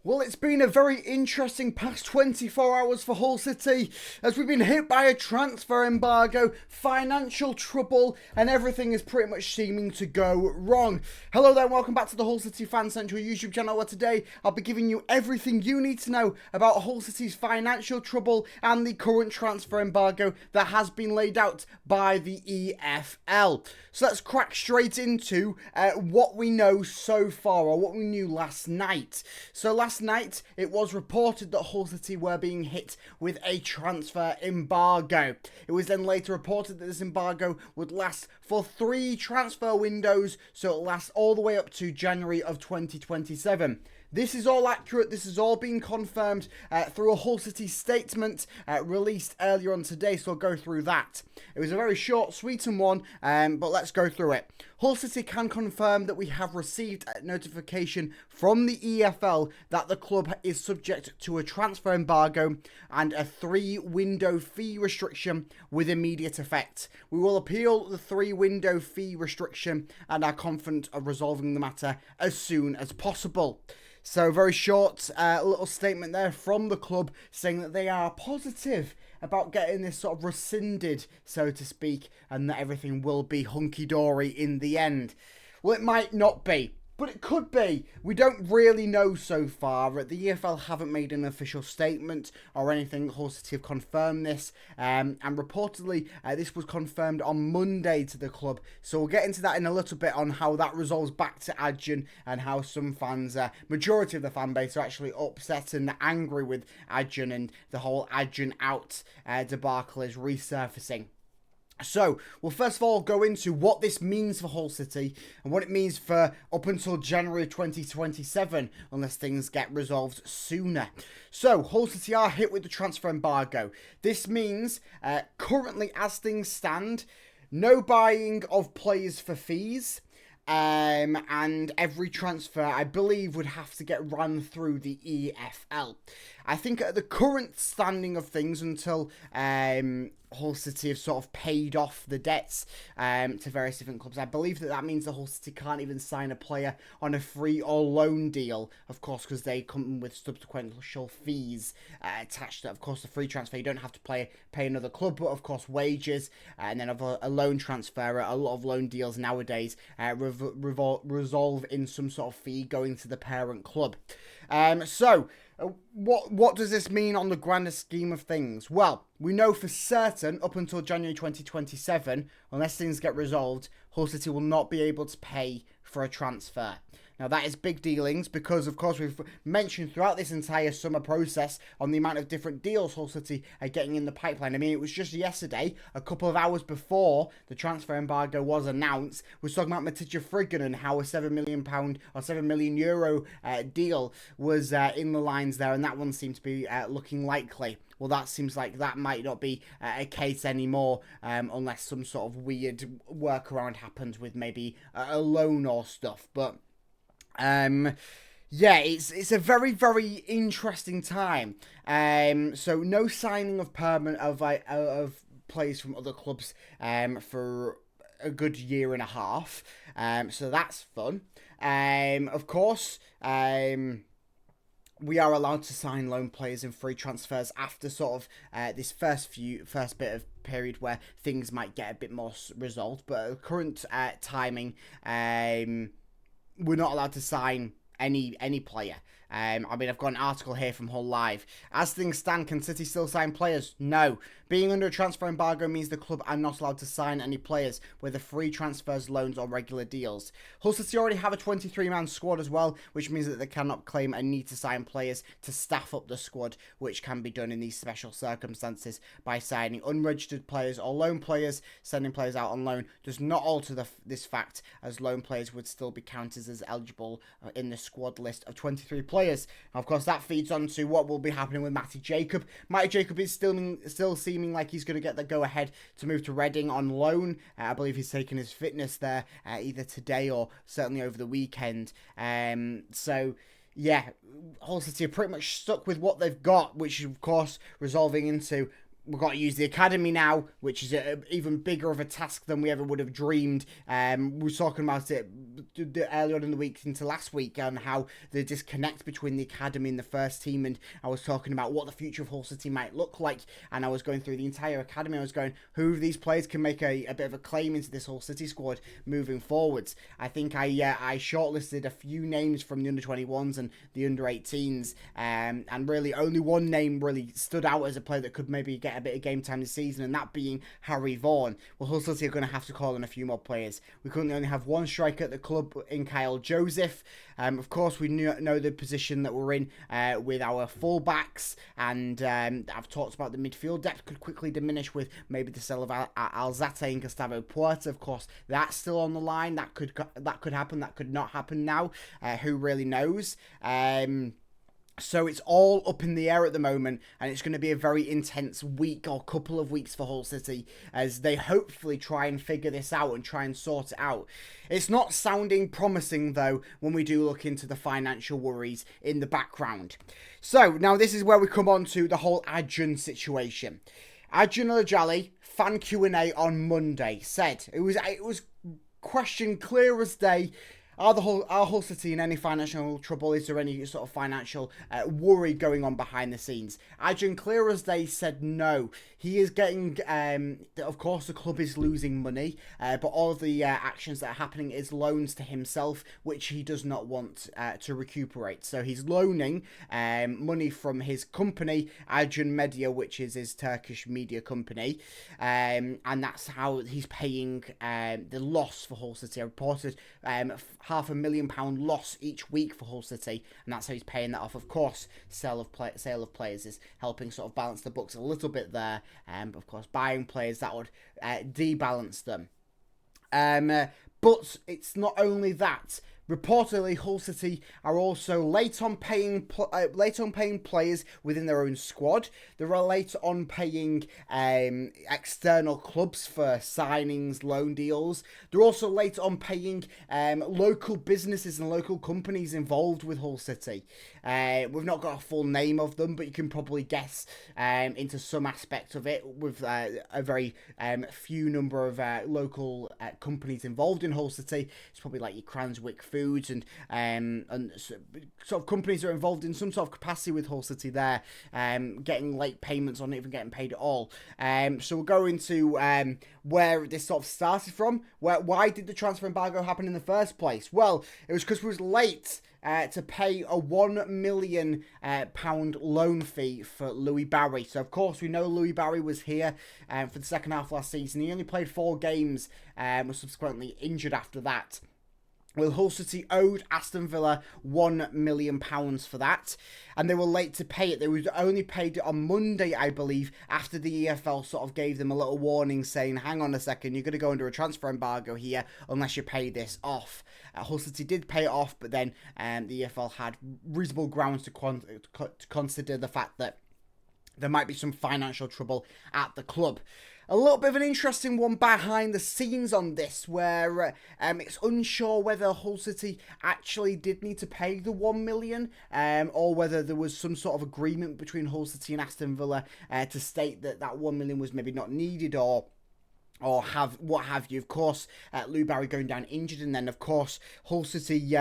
Well, it's been a very interesting past 24 hours for Hull City as we've been hit by a transfer embargo, financial trouble, and everything is pretty much seeming to go wrong. Hello there, welcome back to the Hull City Fan Central YouTube channel, where today I'll be giving you everything you need to know about Hull City's financial trouble and the current transfer embargo that has been laid out by the EFL. So let's crack straight into what we know so far, or what we knew last night. So last night, it was reported that Hull City were being hit with a transfer embargo. It was then later reported that this embargo would last for 3 transfer windows, so it'll last all the way up to January of 2027. This is all accurate. This has all been confirmed through a Hull City statement released earlier on today, so I'll go through that. It was a very short, sweetened one, but let's go through it. Hull City can confirm that we have received a notification from the EFL that the club is subject to a transfer embargo and a 3-window fee restriction with immediate effect. We will appeal the 3-window fee restriction and are confident of resolving the matter as soon as possible. So very short little statement there from the club saying that they are positive about getting this sort of rescinded, so to speak, and that everything will be hunky-dory in the end. Well, it might not be, but it could be. We don't really know so far. The EFL haven't made an official statement or anything. Hull City have confirmed this, and reportedly this was confirmed on Monday to the club. So we'll get into that in a little bit on how that resolves back to Aston and how some fans, majority of the fan base, are actually upset and angry with Aston, and the whole Aston out debacle is resurfacing. So, we'll first of all go into what this means for Hull City and what it means for up until January 2027, unless things get resolved sooner. So, Hull City are hit with the transfer embargo. This means, currently as things stand, no buying of players for fees. And every transfer, I believe, would have to get run through the EFL. I think at the current standing of things, until Hull City have sort of paid off the debts to various different clubs, I believe that means that Hull City can't even sign a player on a free or loan deal, of course, because they come with subsequential fees attached to, of course, the free transfer. You don't have to pay another club, but of course wages, and then of a loan transfer, a lot of loan deals nowadays resolve in some sort of fee going to the parent club. What does this mean on the grander scheme of things? Well, we know for certain up until January 2027, unless things get resolved, Hull City will not be able to pay for a transfer. Now, that is big dealings because, of course, we've mentioned throughout this entire summer process on the amount of different deals Hull City are getting in the pipeline. I mean, it was just yesterday, a couple of hours before the transfer embargo was announced, we were talking about Matija Friggin and how a £7 million or €7 million deal was in the lines there, and that one seemed to be looking likely. Well, that seems like that might not be a case anymore unless some sort of weird workaround happens with maybe a loan or stuff, but yeah, it's a very, very interesting time. So no signing of permanent of players from other clubs for a good year and a half. So that's fun. Of course, we are allowed to sign loan players and free transfers after sort of this first bit of period where things might get a bit more resolved. But at current timing, we're not allowed to sign any player. I mean, I've got an article here from Hull Live. As things stand, can City still sign players? No. Being under a transfer embargo means the club are not allowed to sign any players, whether free transfers, loans or regular deals. Hull City already have a 23-man squad as well, which means that they cannot claim a need to sign players to staff up the squad, which can be done in these special circumstances by signing unregistered players or loan players. Sending players out on loan does not alter this fact, as loan players would still be counted as eligible in the squad list of 23 players. Now, of course, that feeds on to what will be happening with Matty Jacob. Matty Jacob is still seeming like he's going to get the go-ahead to move to Reading on loan. I believe he's taken his fitness there either today or certainly over the weekend. So, yeah, Hull City are pretty much stuck with what they've got, which is, of course, resolving into we've got to use the academy now, which is even bigger of a task than we ever would have dreamed. We were talking about it earlier on in the week into last week and how the disconnect between the academy and the first team, and I was talking about what the future of Hull City might look like, and I was going through the entire academy. I was going, who of these players can make a bit of a claim into this Hull City squad moving forwards. I think I shortlisted a few names from the under-21s and the under-18s, and really only one name really stood out as a player that could maybe get a bit of game time this season, and that being Harry Vaughan. Well, Hull City are going to have to call on a few more players. We currently only have one striker at the club in Kyle Joseph. Of course, we know the position that we're in with our fullbacks, and I've talked about the midfield depth could quickly diminish with maybe the sale of Alzate and Gustavo Puerta. Of course, that's still on the line. That could happen. That could not happen now. Who really knows? So it's all up in the air at the moment, and it's going to be a very intense week or couple of weeks for Hull City as they hopefully try and figure this out and try and sort it out. It's not sounding promising, though, when we do look into the financial worries in the background. So now this is where we come on to the whole Adjan situation. Adjan Al-Ajali, fan Q&A on Monday, said, it was question clear as day, are Hull City in any financial trouble? Is there any sort of financial worry going on behind the scenes? Adjan, clear as day, said no. He is getting, of course, the club is losing money, but all of the actions that are happening is loans to himself, which he does not want to recuperate. So he's loaning money from his company, Adjan Media, which is his Turkish media company, and that's how he's paying the loss for Hull City. I reported £500,000 loss each week for Hull City, and that's how he's paying that off. Of course, sale of players is helping sort of balance the books a little bit there, but of course, buying players that would debalance them. But it's not only that. Reportedly, Hull City are also late on paying players within their own squad. They're late on paying external clubs for signings, loan deals. They're also late on paying local businesses and local companies involved with Hull City. We've not got a full name of them, but you can probably guess into some aspect of it with a very few number of local companies involved in Hull City. It's probably like your Cranswick Foods and sort of companies that are involved in some sort of capacity with Hull City there, getting late payments or not even getting paid at all. So we'll go into where this sort of started from. Why did the transfer embargo happen in the first place? Well, it was because we was late to pay a £1 million loan fee for Louis Barry. So, of course, we know Louis Barry was here for the second half of last season. He only played 4 games, was subsequently injured after that. Well, Hull City owed Aston Villa £1 million for that, and they were late to pay it. They were only paid it on Monday, I believe, after the EFL sort of gave them a little warning saying, hang on a second, you're going to go under a transfer embargo here unless you pay this off. Hull City did pay it off, but then the EFL had reasonable grounds to consider the fact that there might be some financial trouble at the club. A little bit of an interesting one behind the scenes on this, where it's unsure whether Hull City actually did need to pay the $1 million, or whether there was some sort of agreement between Hull City and Aston Villa to state that that $1 million was maybe not needed, or what have you. Of course, Lou Barry going down injured, and then of course Hull City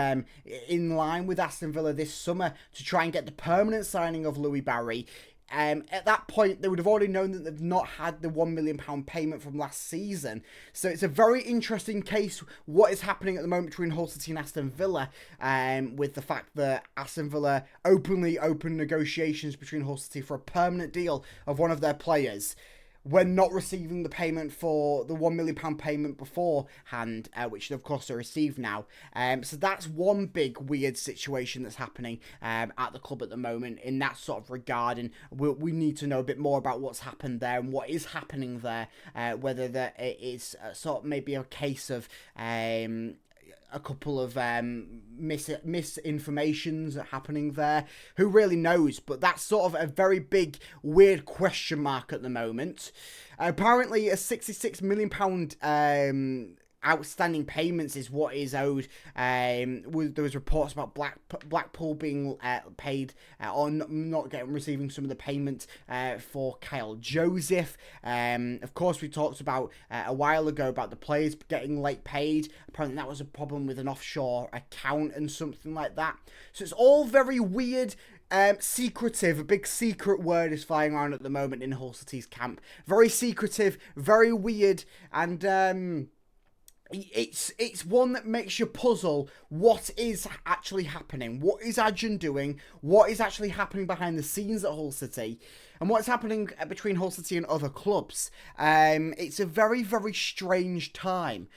in line with Aston Villa this summer to try and get the permanent signing of Louis Barry. At that point, they would have already known that they've not had the £1 million payment from last season. So it's a very interesting case, what is happening at the moment between Hull City and Aston Villa, with the fact that Aston Villa openly opened negotiations between Hull City for a permanent deal of one of their players, when not receiving the payment for the £1 million payment beforehand, which of course they received now. So that's one big weird situation that's happening at the club at the moment in that sort of regard, and we need to know a bit more about what's happened there and what is happening there, whether it is sort of maybe a case of a couple of misinformations happening there. Who really knows? But that's sort of a very big, weird question mark at the moment. Apparently, a £66 million outstanding payments is what is owed. There was reports about Blackpool being paid or not receiving some of the payment for Kyle Joseph. Of course, we talked about a while ago about the players getting late paid. Apparently, that was a problem with an offshore account and something like that. So it's all very weird. Secretive. A big secret word is flying around at the moment in Hull City's camp. Very secretive, very weird, and it's one that makes you puzzle. What is actually happening? What is Adrian doing? What is actually happening behind the scenes at Hull City? And what's happening between Hull City and other clubs? It's a very, very strange time.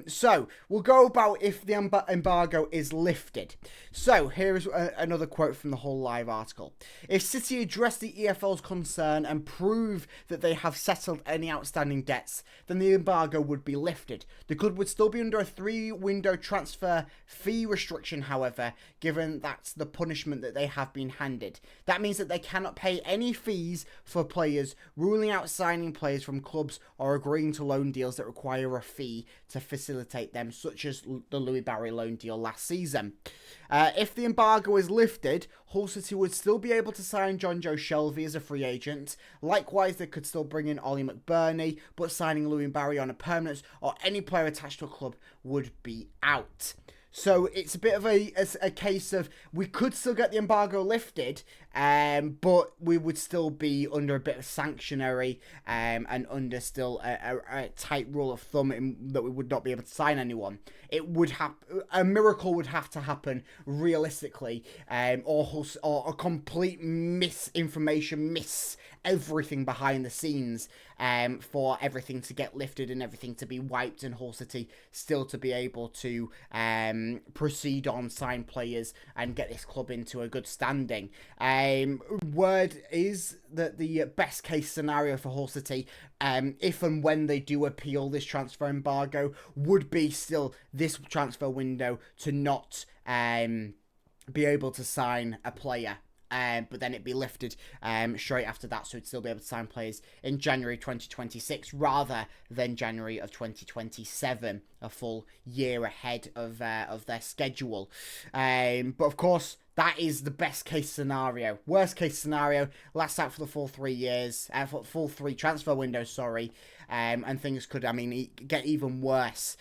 So we'll go about if the embargo is lifted. So here is another quote from the Hull Live article. If City address the EFL's concern and prove that they have settled any outstanding debts, then the embargo would be lifted. The club would still be under a 3-window transfer fee restriction, however, given that's the punishment that they have been handed. That means that they cannot pay any fees for players, ruling out signing players from clubs or agreeing to loan deals that require a fee to facilitate them, such as the Louis Barry loan deal last season. If the embargo is lifted, Hull City would still be able to sign John Joe Shelvey as a free agent. Likewise, they could still bring in Ollie McBurney, but signing Louis Barry on a permanent or any player attached to a club would be out. So it's a bit of a case of we could still get the embargo lifted, but we would still be under a bit of sanctionary and under still a tight rule of thumb that we would not be able to sign anyone. It would a miracle would have to happen realistically, or a complete misinformation, everything behind the scenes, for everything to get lifted and everything to be wiped and Hull City still to be able to proceed on, sign players and get this club into a good standing. Word is that the best case scenario for Hull City, if and when they do appeal this transfer embargo, would be still this transfer window to not be able to sign a player. But then it'd be lifted straight after that, so it'd still be able to sign players in January 2026 rather than January of 2027, a full year ahead of their schedule. But of course, that is the best case scenario. Worst case scenario, lasts out for the full 3 years, full 3 transfer windows, sorry. And things could, get even worse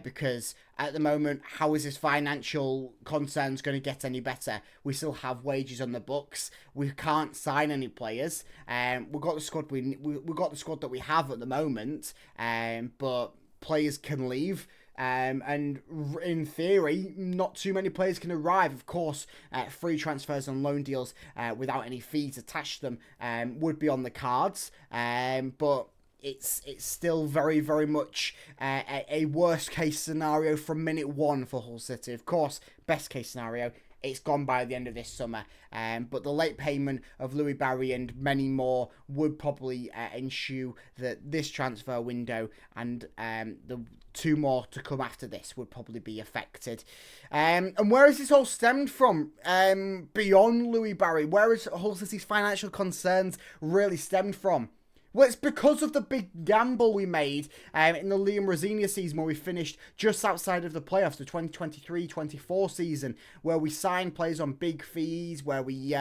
because at the moment, how is this financial concerns going to get any better? We still have wages on the books. We can't sign any players. We've got the squad we've got the squad that we have at the moment, but players can leave. And in theory, not too many players can arrive. Of course, free transfers and loan deals without any fees attached to them would be on the cards. But it's still very, very much a worst case scenario from minute one for Hull City. Of course, best case scenario, it's gone by the end of this summer. But the late payment of Louis Barry and many more would probably ensue that this transfer window and the 2 more to come after this would probably be affected. And where has this all stemmed from? Beyond Louis Barry, where has Hull City's financial concerns really stemmed from? Well, it's because of the big gamble we made in the Liam Rosenior season where we finished just outside of the playoffs, the 2023-24 season, where we signed players on big fees, where we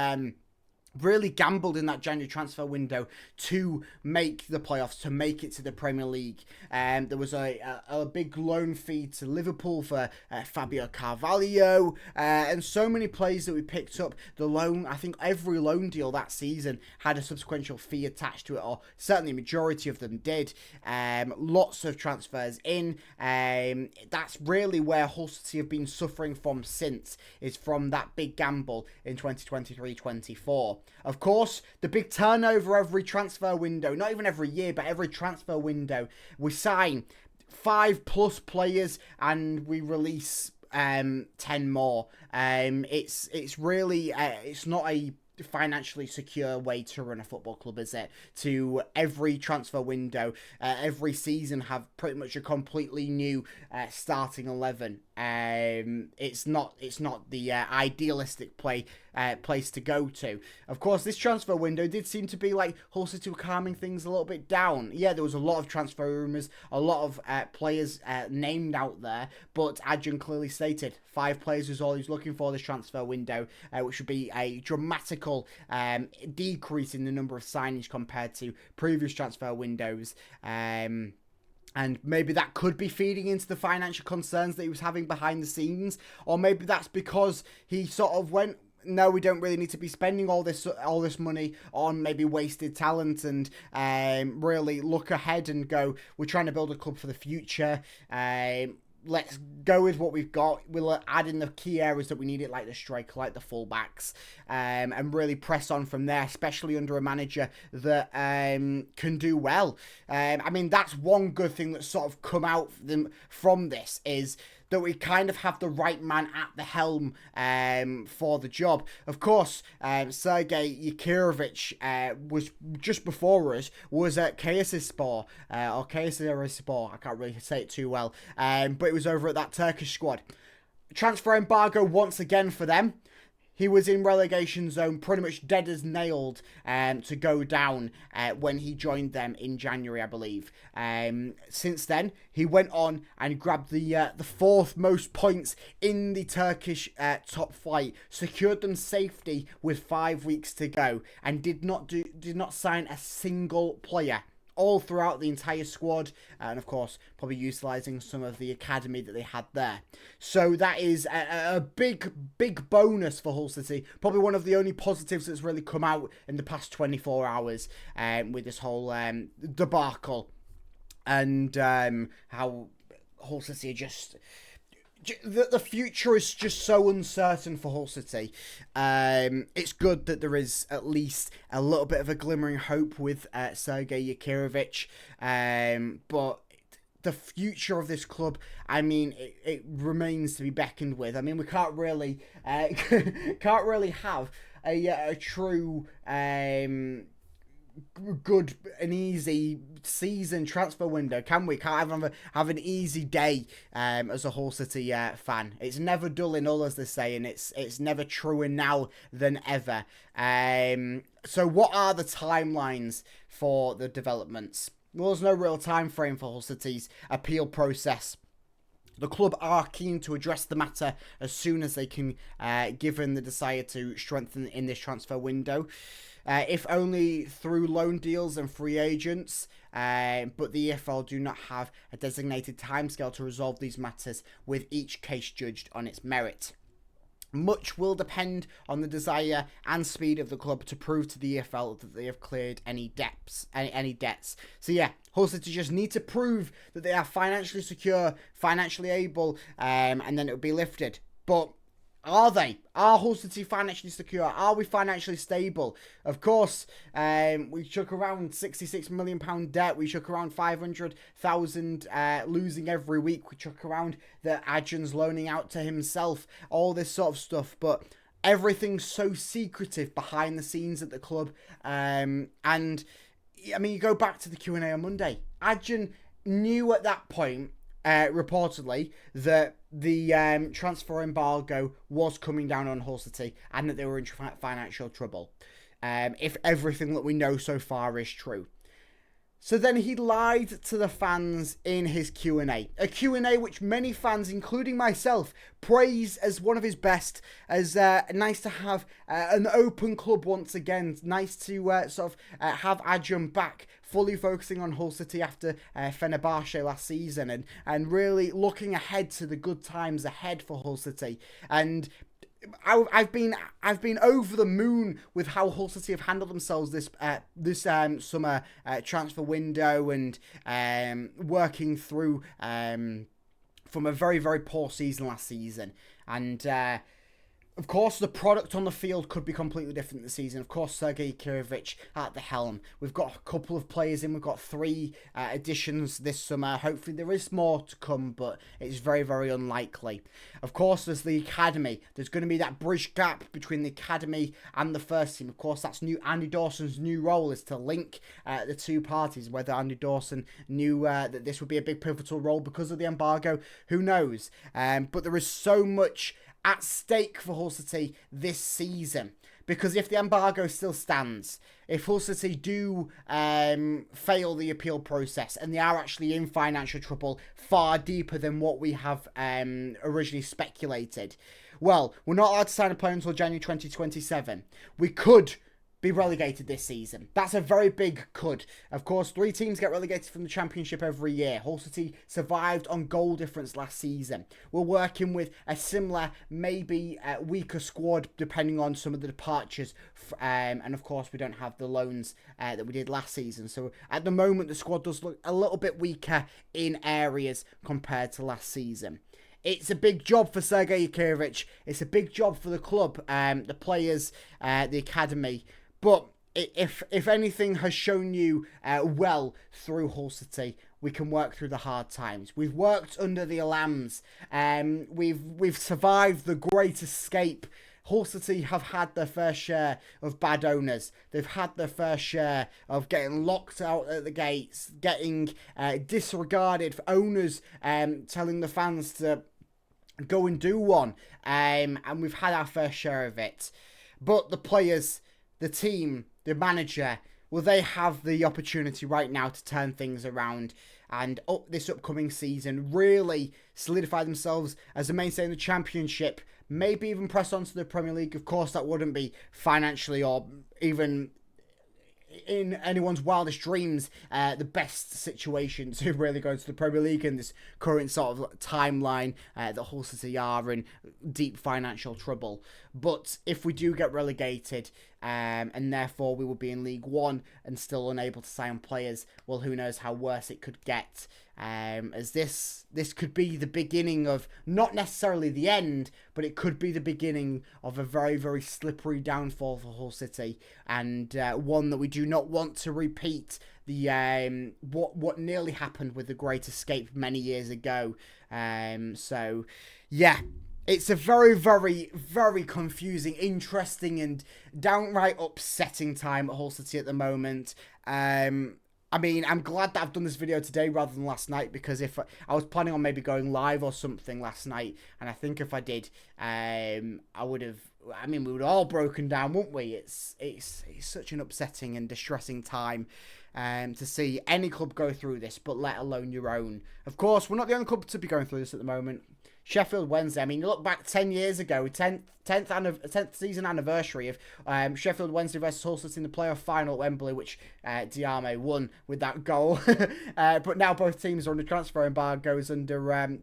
really gambled in that January transfer window to make the playoffs, to make it to the Premier League. There was a big loan fee to Liverpool for Fabio Carvalho, and so many players that we picked up. The loan, I think every loan deal that season had a subsequent fee attached to it, or certainly a majority of them did. Lots of transfers in. That's really where Hull City have been suffering from since, is from that big gamble in 2023-24. Of course, the big turnover every transfer window, not even every year, but every transfer window, we sign 5+ players and we release 10 more. It's really it's not a financially secure way to run a football club, is it? To every transfer window, every season have pretty much a completely new starting 11. it's not the idealistic place to go to. Of course, this transfer window did seem to be like Hull City were calming things a little bit down. Yeah, there was a lot of transfer rumours, a lot of players named out there, but Adrian clearly stated 5 players was all he's looking for this transfer window, which would be a dramatical decrease in the number of signings compared to previous transfer windows. And maybe that could be feeding into the financial concerns that he was having behind the scenes. Or maybe that's because he sort of went, no, we don't really need to be spending all this money on maybe wasted talent, and really look ahead and go, we're trying to build a club for the future. Let's go with what we've got. We'll add in the key areas that we need it, like the striker, like the fullbacks, and really press on from there, especially under a manager that can do well. I mean, that's one good thing that's sort of come out from this, is that we kind of have the right man at the helm for the job. Of course, Sergei Yakirovich was just before us, was at Kayserispor, or Kayserispor, I can't really say it too well, but it was over at that Turkish squad. Transfer embargo once again for them. He was in relegation zone, pretty much dead as nailed to go down when he joined them in January, I believe. Since then, he went on and grabbed the 4th most points in the Turkish top flight, secured them safety with 5 weeks to go, and did not sign a single player all throughout the entire squad, and of course probably utilising some of the academy that they had there. So that is a big bonus for Hull City, probably one of the only positives that's really come out in the past 24 hours with this whole debacle, and how Hull City are just... The future is just so uncertain for Hull City. It's good that there is at least a little bit of a glimmering hope with Sergei Yakirovich, but the future of this club, I mean, it remains to be beckoned with. I mean, we can't really have a true good and easy season transfer window, can we? Can't have an easy day as a Hull City fan. It's never dull in Hull, as they say, and it's never truer now than ever. So what are the timelines for the developments? Well, there's no real time frame for Hull City's appeal process. The club are keen to address the matter as soon as they can, given the desire to strengthen in this transfer window. If only through loan deals and free agents, but the EFL do not have a designated timescale to resolve these matters, with each case judged on its merit. Much will depend on the desire and speed of the club to prove to the EFL that they have cleared any debts. So yeah, Hull City just need to prove that they are financially secure, financially able, and then it will be lifted. But are they? Are Hull City financially secure? Are we financially stable? Of course, we chuck around £66 million debt. We chuck around 500,000 losing every week. We chuck around that Adrian's loaning out to himself. All this sort of stuff. But everything's so secretive behind the scenes at the club. And, I mean, you go back to the Q&A on Monday. Adrian knew at that point, reportedly, that the transfer embargo was coming down on Hull City and that they were in financial trouble, if everything that we know so far is true. So then he lied to the fans in his Q&A. A Q&A which many fans, including myself, praise as one of his best. As nice to have an open club once again. Nice to sort of have Adrian back, fully focusing on Hull City after Fenerbahce last season, and really looking ahead to the good times ahead for Hull City. And I've been over the moon with how Hull City have handled themselves this summer transfer window, and working through from a very, very poor season last season. And Of course, the product on the field could be completely different this season. Of course, Sergei Kirovich at the helm. We've got a couple of players in. We've got 3 additions this summer. Hopefully, there is more to come, but it's very, very unlikely. Of course, there's the academy. There's going to be that bridge gap between the academy and the first team. Of course, that's Andy Dawson's new role, is to link the 2 parties. Whether Andy Dawson knew that this would be a big pivotal role because of the embargo, who knows? But there is so much at stake for Hull City this season, because if the embargo still stands, if Hull City do fail the appeal process and they are actually in financial trouble far deeper than what we have originally speculated, well, we're not allowed to sign a player until January 2027. We could be relegated this season. That's a very big could. Of course, 3 teams get relegated from the Championship every year. Hull City survived on goal difference last season. We're working with a similar, maybe weaker squad depending on some of the departures. And of course, we don't have the loans that we did last season. So at the moment, the squad does look a little bit weaker in areas compared to last season. It's a big job for Sergei Kirovich. It's a big job for the club, the players, the academy. But if anything has shown you well through Hull City, we can work through the hard times. We've worked under the alarms. We've survived the Great Escape. Hull City have had their fair share of bad owners. They've had their fair share of getting locked out at the gates, getting disregarded for owners telling the fans to go and do one. And we've had our fair share of it. But the players, the team, the manager, well, they have the opportunity right now to turn things around and up this upcoming season, really solidify themselves as the mainstay in the Championship, maybe even press on to the Premier League. Of course, that wouldn't be financially or even in anyone's wildest dreams the best situation to really go to the Premier League in this current sort of timeline that Hull City are in deep financial trouble. But if we do get relegated and therefore we will be in League One and still unable to sign players, well, who knows how worse it could get. As this could be the beginning of, not necessarily the end, but it could be the beginning of a very, very slippery downfall for Hull City, and one that we do not want to repeat the what nearly happened with the Great Escape many years ago. So yeah, it's a very, very, very confusing, interesting, and downright upsetting time at Hull City at the moment. I mean, I'm glad that I've done this video today rather than last night, because if I was planning on maybe going live or something last night, and I think if I did, I would have, I mean, we would have all broken down, wouldn't we? It's such an upsetting and distressing time to see any club go through this, but let alone your own. Of course, we're not the only club to be going through this at the moment. Sheffield Wednesday, I mean, you look back 10 years ago, 10th season anniversary of Sheffield Wednesday versus Hull City in the playoff final at Wembley, which Diame won with that goal. But now both teams are under transfer embargoes, under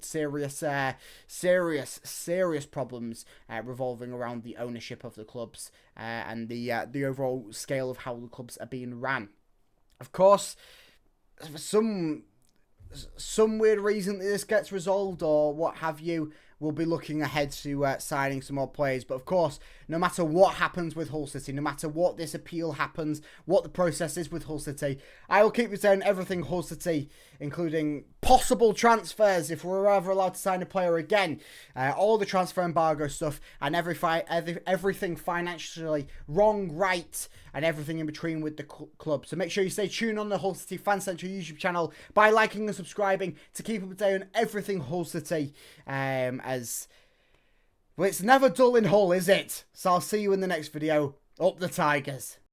serious problems revolving around the ownership of the clubs and the overall scale of how the clubs are being ran. Of course, for some weird reason that this gets resolved or what have you, we'll be looking ahead to signing some more players. But of course, no matter what happens with Hull City, no matter what this appeal happens, what the process is with Hull City, I will keep you saying everything Hull City, including possible transfers if we're ever allowed to sign a player again, all the transfer embargo stuff, and everything financially wrong, right, and everything in between with the club. So make sure you stay tuned on the Hull City Fan Central YouTube channel by liking and subscribing to keep up to date on everything Hull City. As well, it's never dull in Hull, is it? So I'll see you in the next video. Up the Tigers.